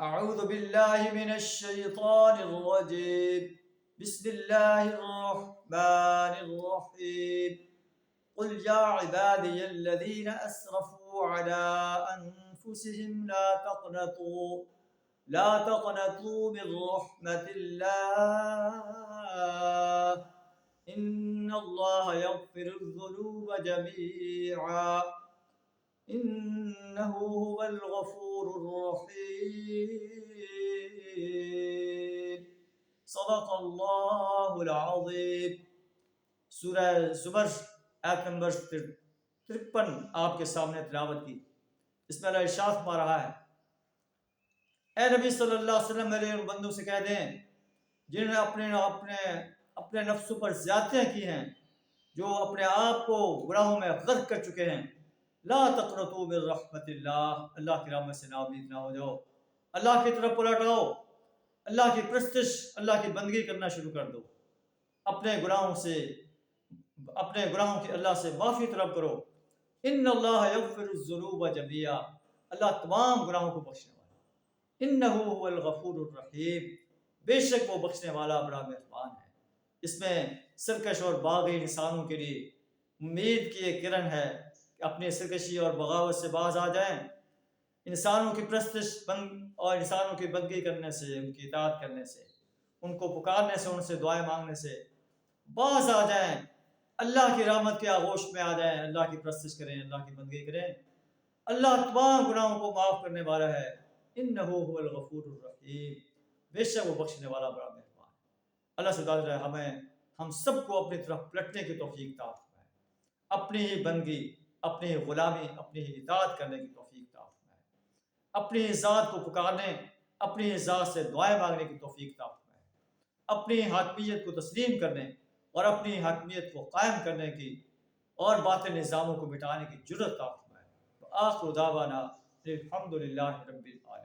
أعوذ بالله من الشيطان الرجيم. بسم الله الرحمن الرحيم. قل يا عبادي الذين أسرفوا على أنفسهم لا تقنطوا من رحمة الله إن الله يغفر الذنوب جميعا إنه هو الغفور الرحيم. صدق اللہ العظیم. سورہ زمر آیت نمبر 53 آپ کے سامنے تلاوت کی. اس میں اللہ ارشاد فرما رہا ہے، اے نبی صلی اللہ علیہ وسلم میرے ان بندوں سے کہہ دیں جنہوں نے اپنے نفسوں پر زیادتیاں کی ہیں، جو اپنے آپ کو گناہوں میں غرق کر چکے ہیں، لا تقنطوا من رحمت اللہ کی رحمت سے نا امید نہ ہو جاؤ. اللہ کی طرف پلٹ آؤ، اللہ کی پرستش، اللہ کی بندگی کرنا شروع کر دو. اپنے گناہوں کی اللہ سے معافی طلب کرو. ان اللہ یغفر الذنوب جميعا، اللہ تمام گناہوں کو بخشنے والا. انہ هو الغفور الرحیم، بے شک وہ بخشنے والا بڑا مہربان ہے. اس میں سرکش اور باغی انسانوں کے لیے امید کی ایک کرن ہے کہ اپنی سرکشی اور بغاوت سے باز آ جائیں، انسانوں کی پرستش اور انسانوں کی بندگی کرنے سے، ان کی اطاعت کرنے سے، ان کو پکارنے سے، ان سے دعائیں مانگنے سے باز آ جائیں، اللہ کی رحمت کے آغوش میں آ جائیں، اللہ کی پرستش کریں، اللہ کی بندگی کریں. اللہ تمام گناہوں کو معاف کرنے والا ہے. انہ هو الغفور الرحیم، بے شک وہ بخشنے والا بڑا مہربان. اللہ سے تعالیٰ ہم سب کو اپنی طرف پلٹنے کی توفیق عطا فرمائے، اپنی ہی بندگی، اپنی ہی غلامی، اپنی ہی اطاعت کرنے کی توفیق عطا فرمائے، اپنی ہی ذات کو پکارنے، اپنی ہی ذات سے دعائیں مانگنے کی توفیق عطا فرمائے، اپنی حاکمیت کو تسلیم کرنے اور اپنی حاکمیت کو قائم کرنے کی اور باطل نظاموں کو مٹانے کی جرأت عطا فرمائے. وآخر دعوانا الحمد للہ رب العالمین.